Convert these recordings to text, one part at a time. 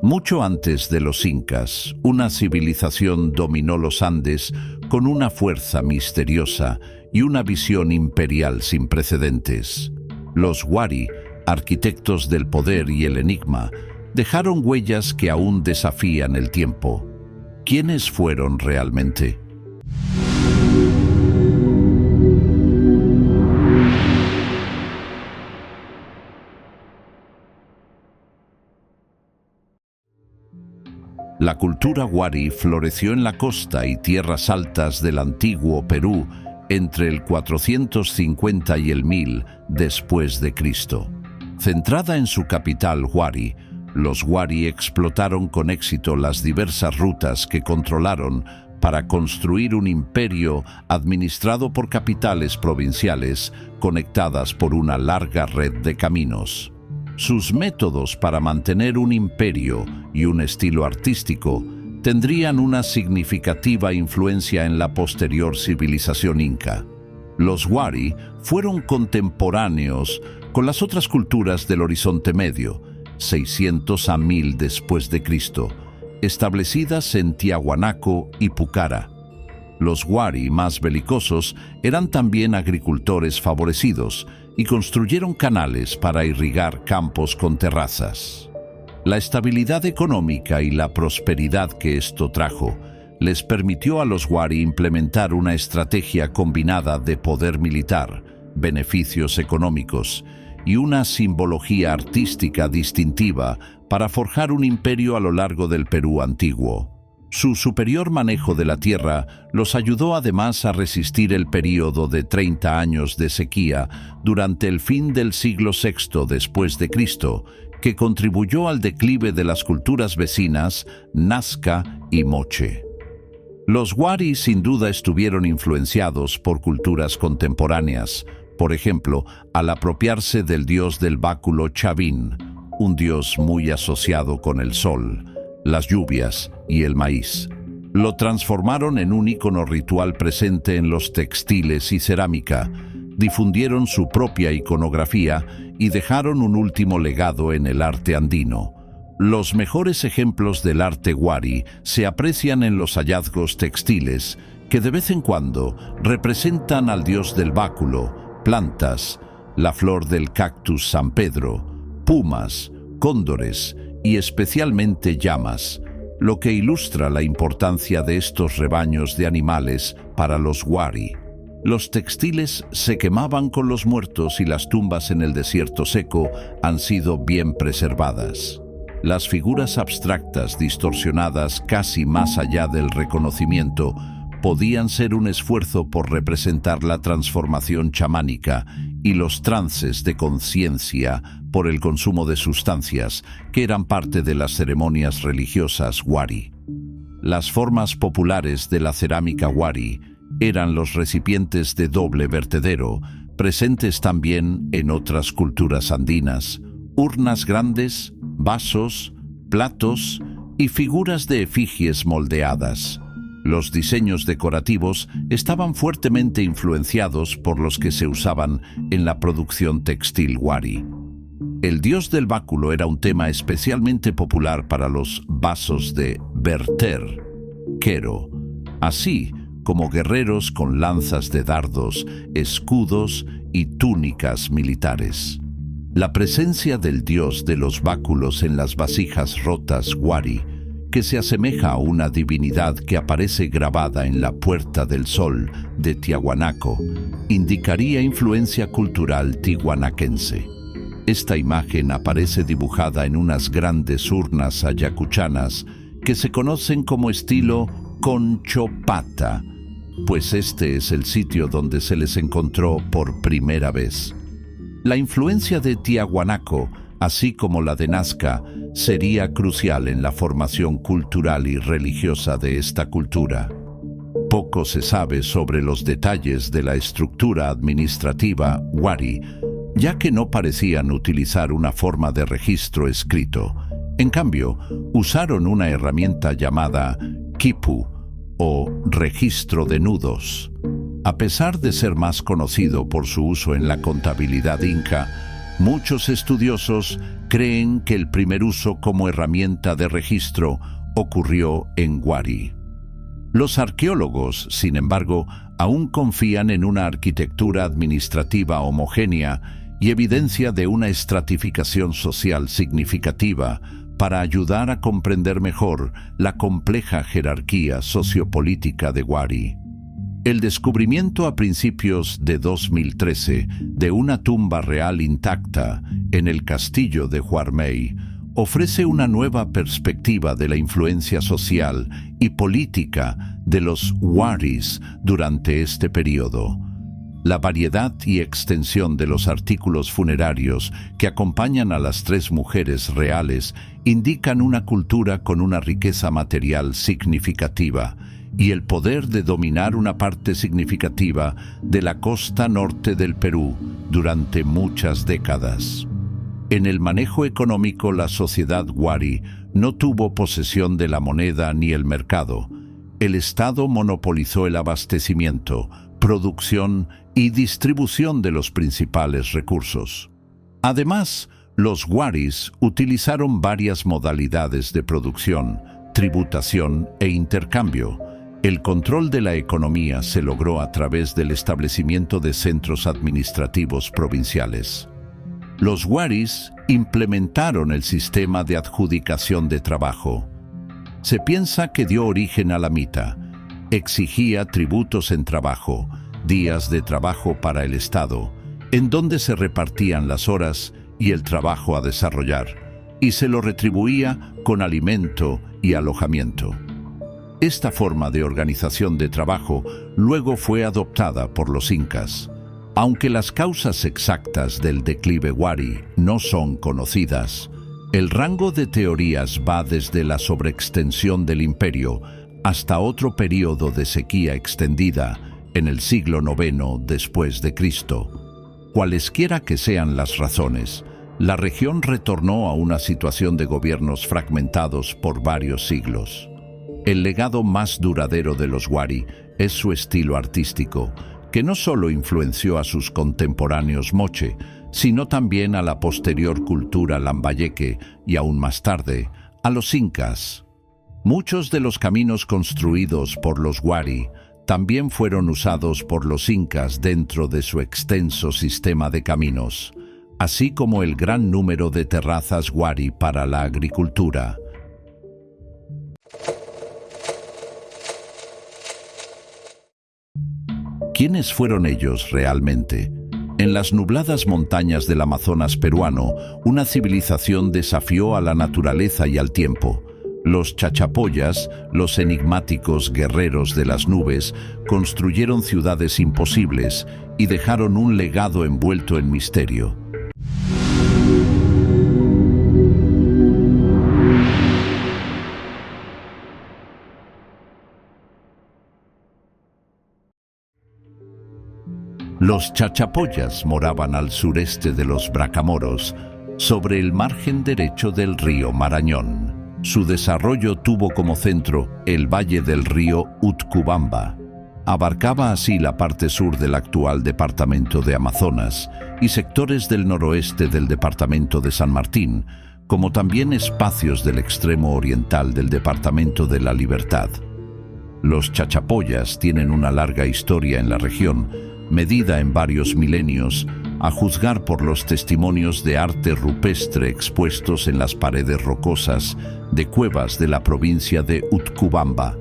Mucho antes de los incas, una civilización dominó los Andes con una fuerza misteriosa y una visión imperial sin precedentes. Los Wari, arquitectos del poder y el enigma, dejaron huellas que aún desafían el tiempo. ¿Quiénes fueron realmente? La cultura Wari floreció en la costa y tierras altas del antiguo Perú entre el 450 y el 1000 después de Cristo. Centrada en su capital Huari, los Wari explotaron con éxito las diversas rutas que controlaron para construir un imperio administrado por capitales provinciales conectadas por una larga red de caminos. Sus métodos para mantener un imperio y un estilo artístico tendrían una significativa influencia en la posterior civilización inca. Los Wari fueron contemporáneos con las otras culturas del Horizonte Medio, 600 a 1000 después de Cristo, establecidas en Tiahuanaco y Pucara. Los Wari más belicosos eran también agricultores favorecidos y construyeron canales para irrigar campos con terrazas. La estabilidad económica y la prosperidad que esto trajo les permitió a los Wari implementar una estrategia combinada de poder militar, beneficios económicos y una simbología artística distintiva para forjar un imperio a lo largo del Perú antiguo. Su superior manejo de la tierra los ayudó además a resistir el período de 30 años de sequía durante el fin del siglo VI después de Cristo, que contribuyó al declive de las culturas vecinas Nazca y Moche. Los Wari sin duda estuvieron influenciados por culturas contemporáneas, por ejemplo, al apropiarse del dios del báculo Chavín, un dios muy asociado con el sol, las lluvias y el maíz. Lo transformaron en un ícono ritual presente en los textiles y cerámica, difundieron su propia iconografía y dejaron un último legado en el arte andino. Los mejores ejemplos del arte Wari se aprecian en los hallazgos textiles, que de vez en cuando representan al dios del báculo, plantas, la flor del cactus San Pedro, pumas, cóndores y especialmente llamas, lo que ilustra la importancia de estos rebaños de animales para los Wari. Los textiles se quemaban con los muertos y las tumbas en el desierto seco han sido bien preservadas. Las figuras abstractas distorsionadas casi más allá del reconocimiento podían ser un esfuerzo por representar la transformación chamánica y los trances de conciencia por el consumo de sustancias que eran parte de las ceremonias religiosas Wari. Las formas populares de la cerámica Wari eran los recipientes de doble vertedero, presentes también en otras culturas andinas, urnas grandes, vasos, platos y figuras de efigies moldeadas. Los diseños decorativos estaban fuertemente influenciados por los que se usaban en la producción textil Wari. El dios del báculo era un tema especialmente popular para los vasos de verter, quero, así como guerreros con lanzas de dardos, escudos y túnicas militares. La presencia del dios de los báculos en las vasijas rotas Wari, que se asemeja a una divinidad que aparece grabada en la Puerta del Sol de Tiahuanaco, indicaría influencia cultural tihuanaquense. Esta imagen aparece dibujada en unas grandes urnas ayacuchanas que se conocen como estilo Conchopata, pues este es el sitio donde se les encontró por primera vez. La influencia de Tiahuanaco, así como la de Nazca, sería crucial en la formación cultural y religiosa de esta cultura. Poco se sabe sobre los detalles de la estructura administrativa Wari, ya que no parecían utilizar una forma de registro escrito. En cambio, usaron una herramienta llamada quipu, o registro de nudos. A pesar de ser más conocido por su uso en la contabilidad inca, Muchos estudiosos creen que el primer uso como herramienta de registro ocurrió en Wari. Los arqueólogos, sin embargo, aún confían en una arquitectura administrativa homogénea y evidencia de una estratificación social significativa para ayudar a comprender mejor la compleja jerarquía sociopolítica de Wari. El descubrimiento a principios de 2013 de una tumba real intacta en el castillo de Huarmey ofrece una nueva perspectiva de la influencia social y política de los Waris durante este periodo. La variedad y extensión de los artículos funerarios que acompañan a las tres mujeres reales indican una cultura con una riqueza material significativa y el poder de dominar una parte significativa de la costa norte del Perú durante muchas décadas. En el manejo económico, la sociedad Wari no tuvo posesión de la moneda ni el mercado. El Estado monopolizó el abastecimiento, producción y distribución de los principales recursos. Además, los Waris utilizaron varias modalidades de producción, tributación e intercambio. El control de la economía se logró a través del establecimiento de centros administrativos provinciales. Los Waris implementaron el sistema de adjudicación de trabajo. Se piensa que dio origen a la mita. Exigía tributos en trabajo, días de trabajo para el Estado, en donde se repartían las horas y el trabajo a desarrollar, y se lo retribuía con alimento y alojamiento. Esta forma de organización de trabajo luego fue adoptada por los incas. Aunque las causas exactas del declive Wari no son conocidas, el rango de teorías va desde la sobreextensión del imperio hasta otro período de sequía extendida en el siglo IX después de Cristo. Cualesquiera que sean las razones, la región retornó a una situación de gobiernos fragmentados por varios siglos. El legado más duradero de los Wari es su estilo artístico, que no solo influenció a sus contemporáneos moche, sino también a la posterior cultura lambayeque y aún más tarde, a los incas. Muchos de los caminos construidos por los Wari también fueron usados por los incas dentro de su extenso sistema de caminos, así como el gran número de terrazas Wari para la agricultura. ¿Quiénes fueron ellos realmente? En las nubladas montañas del Amazonas peruano, una civilización desafió a la naturaleza y al tiempo. Los chachapoyas, los enigmáticos guerreros de las nubes, construyeron ciudades imposibles y dejaron un legado envuelto en misterio. Los chachapoyas moraban al sureste de los Bracamoros, sobre el margen derecho del río Marañón. Su desarrollo tuvo como centro el valle del río Utcubamba. Abarcaba así la parte sur del actual departamento de Amazonas y sectores del noroeste del departamento de San Martín, como también espacios del extremo oriental del departamento de La Libertad. Los chachapoyas tienen una larga historia en la región, medida en varios milenios, a juzgar por los testimonios de arte rupestre expuestos en las paredes rocosas de cuevas de la provincia de Utcubamba.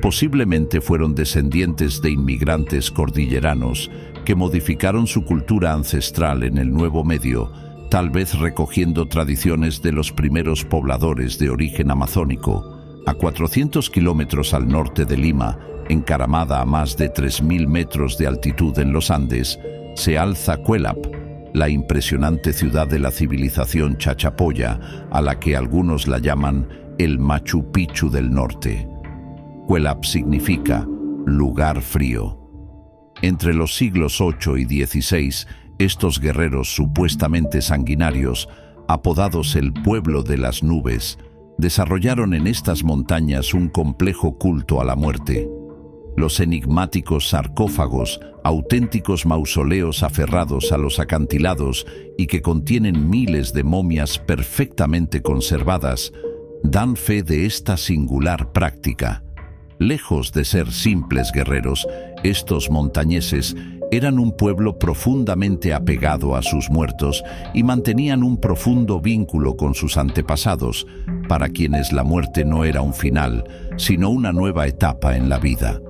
Posiblemente fueron descendientes de inmigrantes cordilleranos que modificaron su cultura ancestral en el Nuevo Medio, tal vez recogiendo tradiciones de los primeros pobladores de origen amazónico. A 400 kilómetros al norte de Lima, encaramada a más de 3.000 metros de altitud en los Andes, se alza Cuelap, la impresionante ciudad de la civilización chachapoya, a la que algunos la llaman el Machu Picchu del norte. Cuelap significa lugar frío. Entre los siglos VIII y XVI, estos guerreros supuestamente sanguinarios, apodados el pueblo de las nubes, desarrollaron en estas montañas un complejo culto a la muerte. Los enigmáticos sarcófagos, auténticos mausoleos aferrados a los acantilados y que contienen miles de momias perfectamente conservadas, dan fe de esta singular práctica. Lejos de ser simples guerreros, estos montañeses eran un pueblo profundamente apegado a sus muertos y mantenían un profundo vínculo con sus antepasados, para quienes la muerte no era un final, sino una nueva etapa en la vida.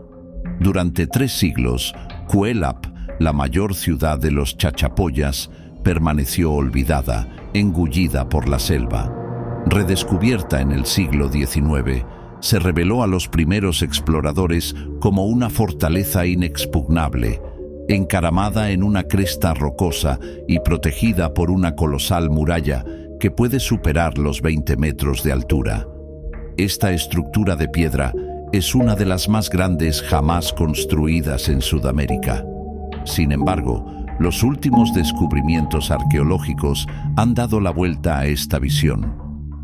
Durante 3 siglos, Cuelap, la mayor ciudad de los Chachapoyas, permaneció olvidada, engullida por la selva. Redescubierta en el siglo XIX, se reveló a los primeros exploradores como una fortaleza inexpugnable, encaramada en una cresta rocosa y protegida por una colosal muralla que puede superar los 20 metros de altura. Esta estructura de piedra es una de las más grandes jamás construidas en Sudamérica. Sin embargo, los últimos descubrimientos arqueológicos han dado la vuelta a esta visión.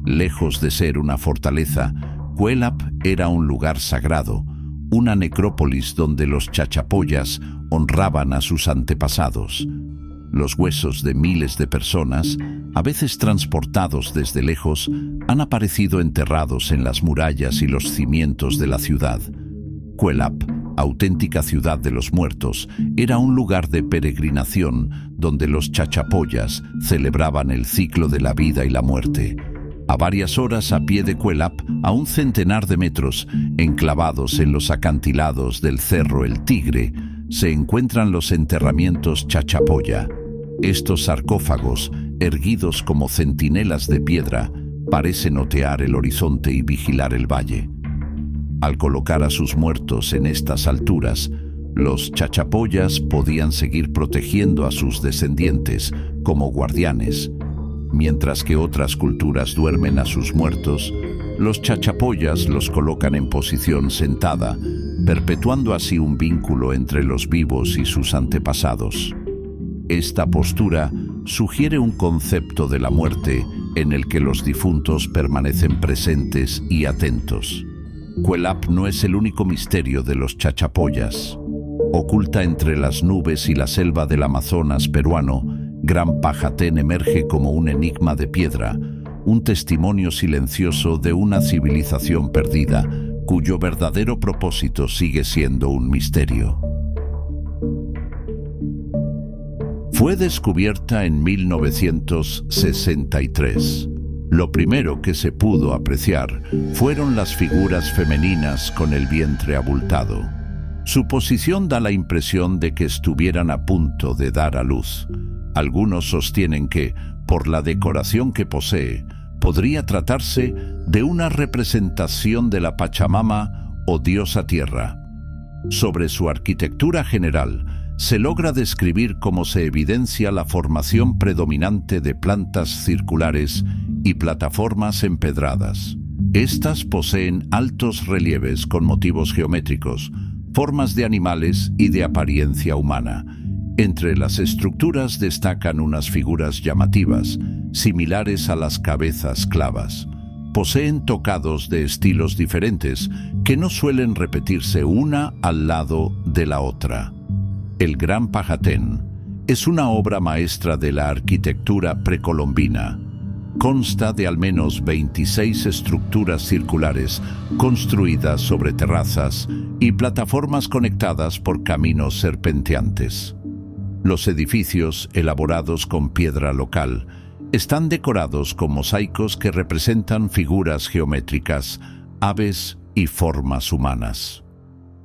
Lejos de ser una fortaleza, Cuelap era un lugar sagrado, una necrópolis donde los chachapoyas honraban a sus antepasados. Los huesos de miles de personas, a veces transportados desde lejos, han aparecido enterrados en las murallas y los cimientos de la ciudad. Cuelap, auténtica ciudad de los muertos, era un lugar de peregrinación donde los chachapoyas celebraban el ciclo de la vida y la muerte. A varias horas a pie de Cuelap, a un centenar de metros, enclavados en los acantilados del Cerro El Tigre, se encuentran los enterramientos Chachapoya. Estos sarcófagos, erguidos como centinelas de piedra, parecen otear el horizonte y vigilar el valle. Al colocar a sus muertos en estas alturas, los chachapoyas podían seguir protegiendo a sus descendientes como guardianes. Mientras que otras culturas duermen a sus muertos, los chachapoyas los colocan en posición sentada, perpetuando así un vínculo entre los vivos y sus antepasados. Esta postura sugiere un concepto de la muerte en el que los difuntos permanecen presentes y atentos. Cuelap no es el único misterio de los chachapoyas. Oculta entre las nubes y la selva del Amazonas peruano, Gran Pajatén emerge como un enigma de piedra, un testimonio silencioso de una civilización perdida, cuyo verdadero propósito sigue siendo un misterio. Fue descubierta en 1963. Lo primero que se pudo apreciar fueron las figuras femeninas con el vientre abultado. Su posición da la impresión de que estuvieran a punto de dar a luz. Algunos sostienen que, por la decoración que posee, podría tratarse de una representación de la Pachamama o diosa tierra. Sobre su arquitectura general, se logra describir cómo se evidencia la formación predominante de plantas circulares y plataformas empedradas. Estas poseen altos relieves con motivos geométricos, formas de animales y de apariencia humana. Entre las estructuras destacan unas figuras llamativas, similares a las cabezas clavas. Poseen tocados de estilos diferentes que no suelen repetirse una al lado de la otra. El Gran Pajatén es una obra maestra de la arquitectura precolombina. Consta de al menos 26 estructuras circulares construidas sobre terrazas y plataformas conectadas por caminos serpenteantes. Los edificios, elaborados con piedra local, están decorados con mosaicos que representan figuras geométricas, aves y formas humanas.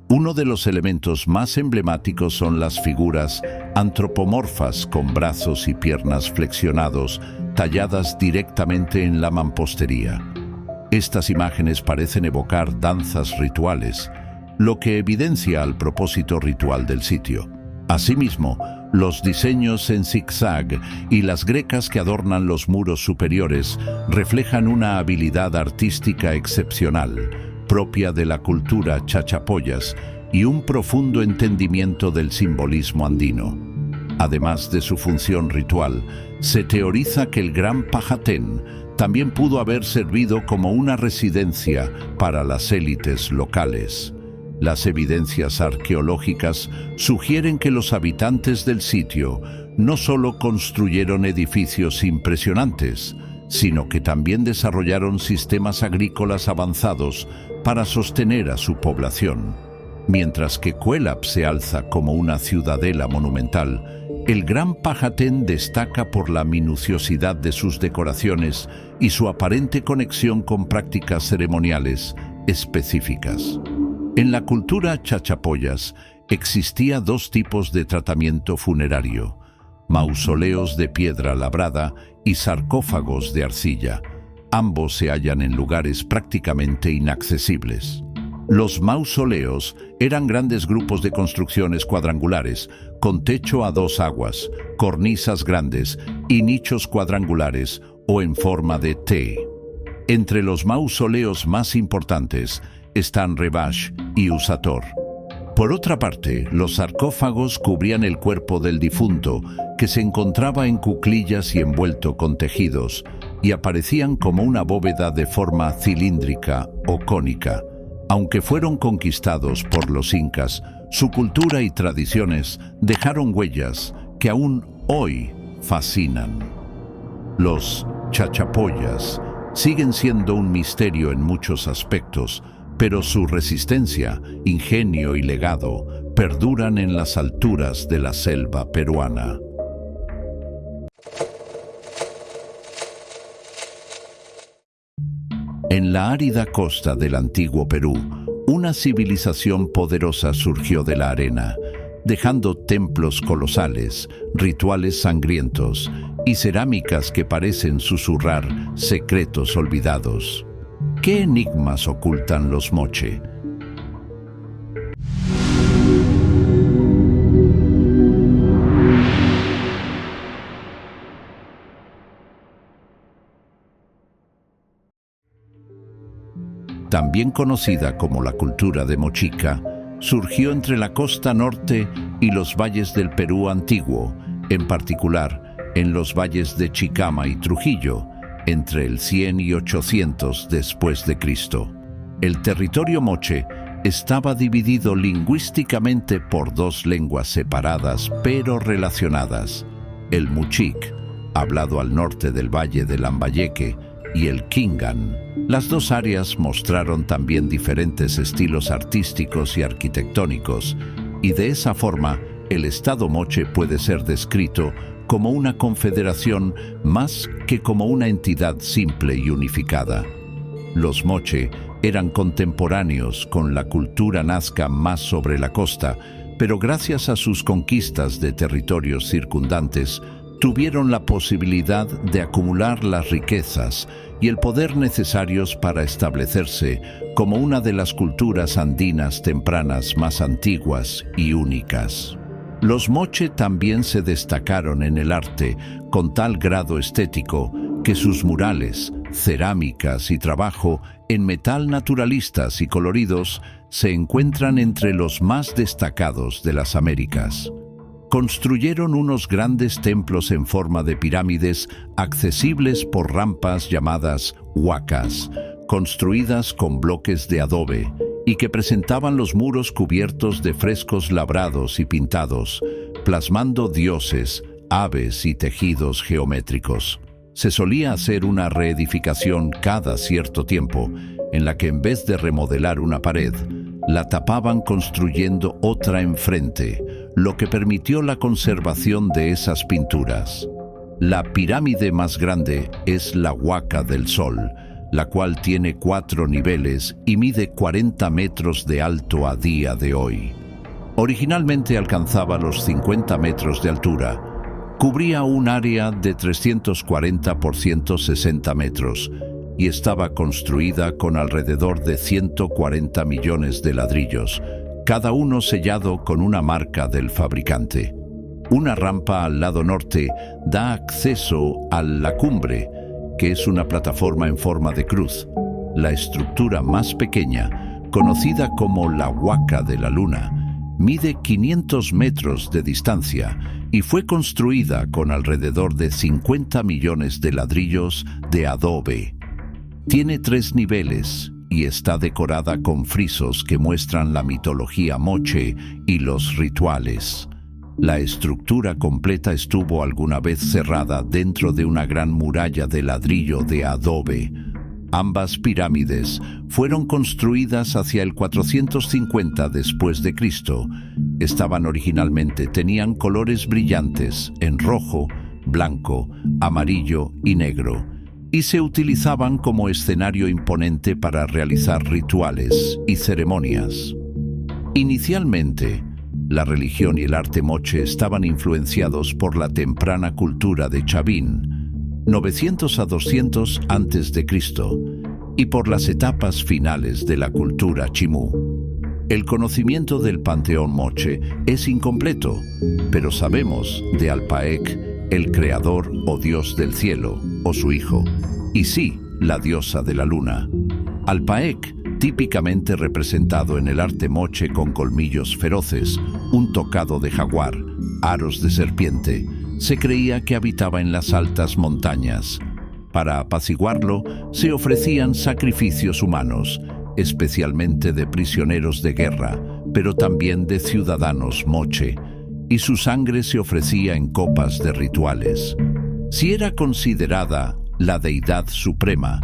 Uno de los elementos más emblemáticos son las figuras antropomorfas con brazos y piernas flexionados, talladas directamente en la mampostería. Estas imágenes parecen evocar danzas rituales, lo que evidencia el propósito ritual del sitio. Asimismo, los diseños en zigzag y las grecas que adornan los muros superiores reflejan una habilidad artística excepcional, propia de la cultura chachapoyas y un profundo entendimiento del simbolismo andino. Además de su función ritual, se teoriza que el Gran Pajatén también pudo haber servido como una residencia para las élites locales. Las evidencias arqueológicas sugieren que los habitantes del sitio no solo construyeron edificios impresionantes, sino que también desarrollaron sistemas agrícolas avanzados para sostener a su población. Mientras que Cuélap se alza como una ciudadela monumental, el Gran Pajatén destaca por la minuciosidad de sus decoraciones y su aparente conexión con prácticas ceremoniales específicas. En la cultura chachapoyas existía dos tipos de tratamiento funerario: mausoleos de piedra labrada y sarcófagos de arcilla. Ambos se hallan en lugares prácticamente inaccesibles. Los mausoleos eran grandes grupos de construcciones cuadrangulares, con techo a dos aguas, cornisas grandes y nichos cuadrangulares o en forma de T. Entre los mausoleos más importantes están Rebash y Usator. Por otra parte, los sarcófagos cubrían el cuerpo del difunto, que se encontraba en cuclillas y envuelto con tejidos, y aparecían como una bóveda de forma cilíndrica o cónica. Aunque fueron conquistados por los incas, su cultura y tradiciones dejaron huellas que aún hoy fascinan. Los chachapoyas siguen siendo un misterio en muchos aspectos, pero su resistencia, ingenio y legado perduran en las alturas de la selva peruana. En la árida costa del antiguo Perú, una civilización poderosa surgió de la arena, dejando templos colosales, rituales sangrientos y cerámicas que parecen susurrar secretos olvidados. ¿Qué enigmas ocultan los moche? También conocida como la cultura de Mochica, surgió entre la costa norte y los valles del Perú antiguo, en particular en los valles de Chicama y Trujillo, entre el 100 y 800 después de Cristo. El territorio moche estaba dividido lingüísticamente por dos lenguas separadas pero relacionadas: el muchic, hablado al norte del valle de Lambayeque, y el Kingan. Las dos áreas mostraron también diferentes estilos artísticos y arquitectónicos, y de esa forma el Estado moche puede ser descrito como una confederación más que como una entidad simple y unificada. Los moche eran contemporáneos con la cultura nazca más sobre la costa, pero gracias a sus conquistas de territorios circundantes, tuvieron la posibilidad de acumular las riquezas y el poder necesarios para establecerse como una de las culturas andinas tempranas más antiguas y únicas. Los moche también se destacaron en el arte con tal grado estético que sus murales, cerámicas y trabajo en metal naturalistas y coloridos se encuentran entre los más destacados de las Américas. Construyeron unos grandes templos en forma de pirámides accesibles por rampas llamadas huacas, construidas con bloques de adobe, y que presentaban los muros cubiertos de frescos labrados y pintados, plasmando dioses, aves y tejidos geométricos. Se solía hacer una reedificación cada cierto tiempo, en la que en vez de remodelar una pared, la tapaban construyendo otra enfrente, lo que permitió la conservación de esas pinturas. La pirámide más grande es la Huaca del Sol, la cual tiene 4 niveles y mide 40 metros de alto a día de hoy. Originalmente alcanzaba los 50 metros de altura. Cubría un área de 340 por 160 metros y estaba construida con alrededor de 140 millones de ladrillos, cada uno sellado con una marca del fabricante. Una rampa al lado norte da acceso a la cumbre, que es una plataforma en forma de cruz, la estructura más pequeña, conocida como la Huaca de la Luna. Mide 500 metros de distancia y fue construida con alrededor de 50 millones de ladrillos de adobe. Tiene 3 niveles y está decorada con frisos que muestran la mitología moche y los rituales. La estructura completa estuvo alguna vez cerrada dentro de una gran muralla de ladrillo de adobe. Ambas pirámides fueron construidas hacia el 450 después de Cristo. Tenían colores brillantes en rojo, blanco, amarillo y negro, y se utilizaban como escenario imponente para realizar rituales y ceremonias. Inicialmente, la religión y el arte moche estaban influenciados por la temprana cultura de Chavin, 900 a 200 a.C., y por las etapas finales de la cultura chimú. El conocimiento del panteón moche es incompleto, pero sabemos de Alpaek, el creador o dios del cielo, o su hijo, y sí, la diosa de la luna. Alpaek, típicamente representado en el arte moche con colmillos feroces, un tocado de jaguar, aros de serpiente, se creía que habitaba en las altas montañas. Para apaciguarlo, se ofrecían sacrificios humanos, especialmente de prisioneros de guerra, pero también de ciudadanos moche, y su sangre se ofrecía en copas de rituales. Si era considerada la deidad suprema,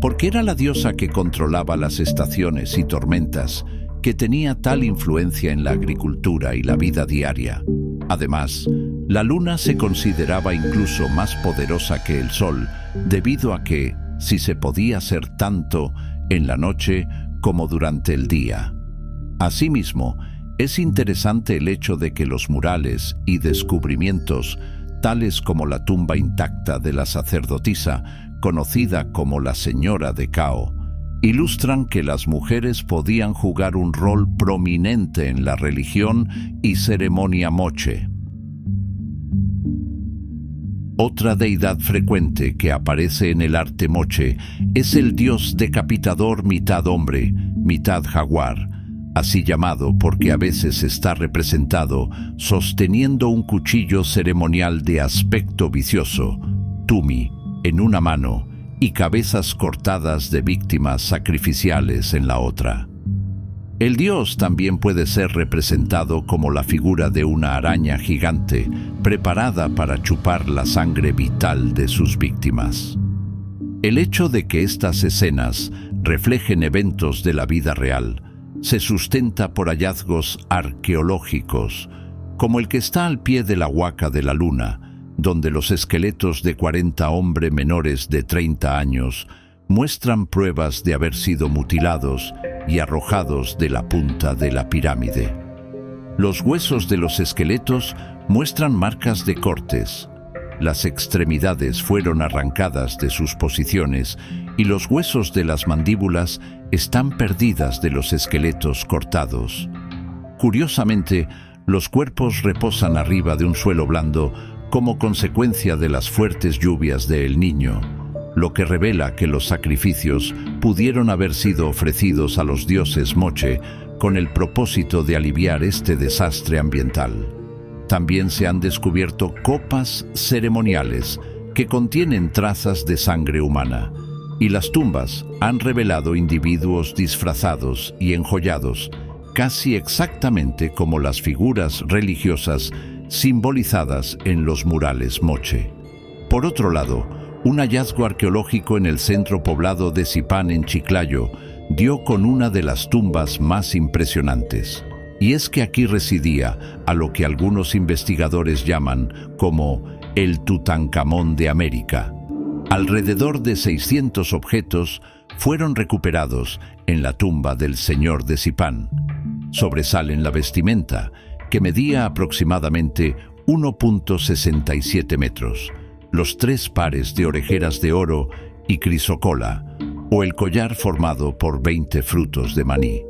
porque era la diosa que controlaba las estaciones y tormentas, que tenía tal influencia en la agricultura y la vida diaria. Además, la luna se consideraba incluso más poderosa que el sol, debido a que, si se podía hacer tanto en la noche como durante el día. Asimismo, es interesante el hecho de que los murales y descubrimientos, tales como la tumba intacta de la sacerdotisa, conocida como la Señora de Cao, ilustran que las mujeres podían jugar un rol prominente en la religión y ceremonia moche. Otra deidad frecuente que aparece en el arte moche es el dios decapitador mitad hombre, mitad jaguar, así llamado porque a veces está representado sosteniendo un cuchillo ceremonial de aspecto vicioso, tumi, en una mano y cabezas cortadas de víctimas sacrificiales en la otra. El dios también puede ser representado como la figura de una araña gigante preparada para chupar la sangre vital de sus víctimas. El hecho de que estas escenas reflejen eventos de la vida real se sustenta por hallazgos arqueológicos, como el que está al pie de la Huaca de la Luna, donde los esqueletos de 40 hombres menores de 30 años muestran pruebas de haber sido mutilados y arrojados de la punta de la pirámide. Los huesos de los esqueletos muestran marcas de cortes. Las extremidades fueron arrancadas de sus posiciones y los huesos de las mandíbulas están perdidas de los esqueletos cortados. Curiosamente, los cuerpos reposan arriba de un suelo blando como consecuencia de las fuertes lluvias de El Niño, lo que revela que los sacrificios pudieron haber sido ofrecidos a los dioses moche con el propósito de aliviar este desastre ambiental. También se han descubierto copas ceremoniales que contienen trazas de sangre humana, y las tumbas han revelado individuos disfrazados y enjollados, casi exactamente como las figuras religiosas simbolizadas en los murales moche. Por otro lado, un hallazgo arqueológico en el centro poblado de Zipán en Chiclayo dio con una de las tumbas más impresionantes. Y es que aquí residía a lo que algunos investigadores llaman como el Tutankamón de América. Alrededor de 600 objetos fueron recuperados en la tumba del señor de Zipán. Sobresalen la vestimenta, que medía aproximadamente 1.67 metros, los 3 pares de orejeras de oro y crisocola, o el collar formado por 20 frutos de maní,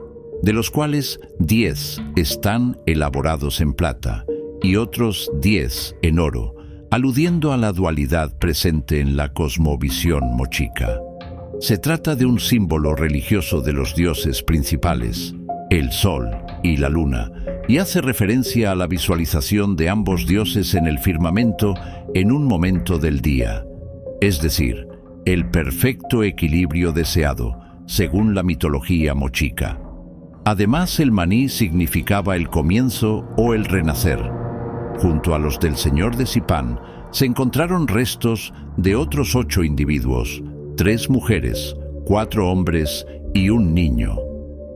de los cuales 10 están elaborados en plata y otros 10 en oro, aludiendo a la dualidad presente en la cosmovisión mochica. Se trata de un símbolo religioso de los dioses principales, el sol y la luna, y hace referencia a la visualización de ambos dioses en el firmamento en un momento del día, es decir, el perfecto equilibrio deseado, según la mitología mochica. Además, el maní significaba el comienzo o el renacer. Junto a los del señor de Zipán se encontraron restos de otros 8 individuos, 3 mujeres, 4 hombres y un niño.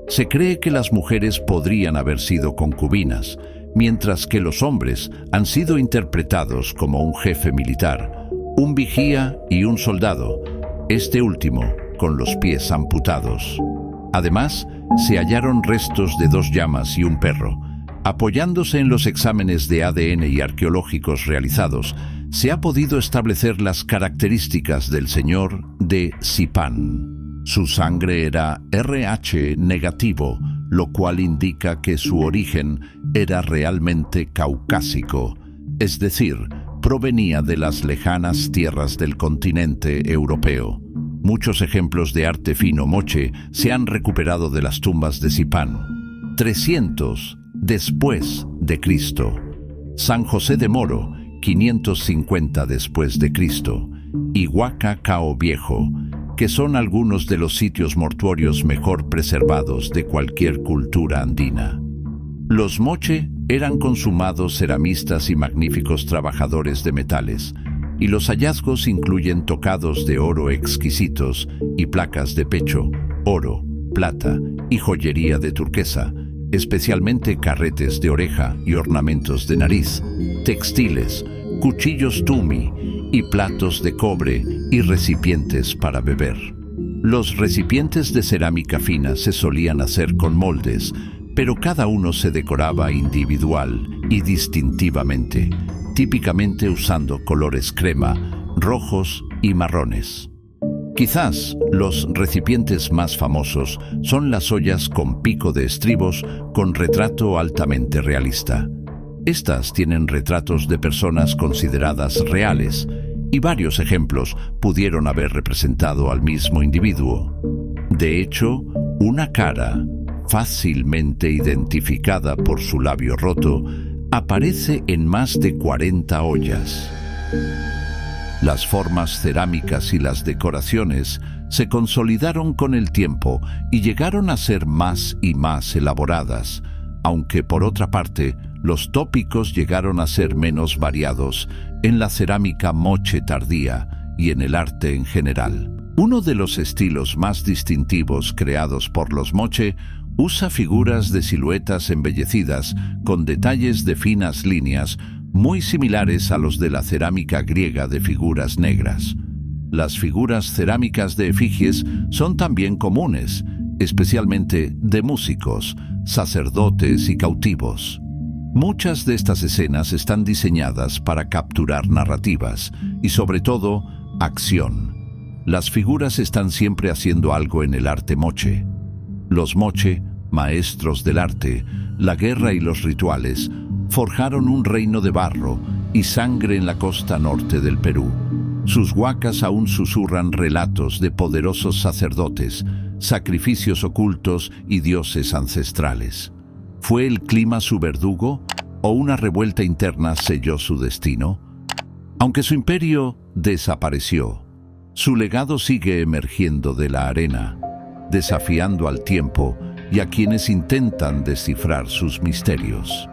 Se cree que las mujeres podrían haber sido concubinas, mientras que los hombres han sido interpretados como un jefe militar, un vigía y un soldado, este último con los pies amputados. Además, se hallaron restos de 2 llamas y un perro. Apoyándose en los exámenes de ADN y arqueológicos realizados, se ha podido establecer las características del señor de Zipán. Su sangre era RH negativo, lo cual indica que su origen era realmente caucásico, es decir, provenía de las lejanas tierras del continente europeo. Muchos ejemplos de arte fino moche se han recuperado de las tumbas de Zipán. 300 después de Cristo. San José de Moro, 550 después de Cristo. Y Huaca Cao Viejo, que son algunos de los sitios mortuorios mejor preservados de cualquier cultura andina. Los moche eran consumados ceramistas y magníficos trabajadores de metales, y los hallazgos incluyen tocados de oro exquisitos y placas de pecho, oro, plata y joyería de turquesa, especialmente carretes de oreja y ornamentos de nariz, textiles, cuchillos tumi y platos de cobre y recipientes para beber. Los recipientes de cerámica fina se solían hacer con moldes, pero cada uno se decoraba individual y distintivamente, típicamente usando colores crema, rojos y marrones. Quizás los recipientes más famosos son las ollas con pico de estribos con retrato altamente realista. Estas tienen retratos de personas consideradas reales, y varios ejemplos pudieron haber representado al mismo individuo. De hecho, una cara, fácilmente identificada por su labio roto, aparece en más de 40 ollas. Las formas cerámicas y las decoraciones se consolidaron con el tiempo y llegaron a ser más y más elaboradas, aunque por otra parte, los tópicos llegaron a ser menos variados en la cerámica moche tardía y en el arte en general. Uno de los estilos más distintivos creados por los moche usa figuras de siluetas embellecidas con detalles de finas líneas muy similares a los de la cerámica griega de figuras negras. Las figuras cerámicas de efigies son también comunes, especialmente de músicos, sacerdotes y cautivos. Muchas de estas escenas están diseñadas para capturar narrativas y, sobre todo, acción. Las figuras están siempre haciendo algo en el arte moche. Los moche, maestros del arte, la guerra y los rituales, forjaron un reino de barro y sangre en la costa norte del Perú. Sus huacas aún susurran relatos de poderosos sacerdotes, sacrificios ocultos y dioses ancestrales. ¿Fue el clima su verdugo o una revuelta interna selló su destino? Aunque su imperio desapareció, su legado sigue emergiendo de la arena, desafiando al tiempo y a quienes intentan descifrar sus misterios.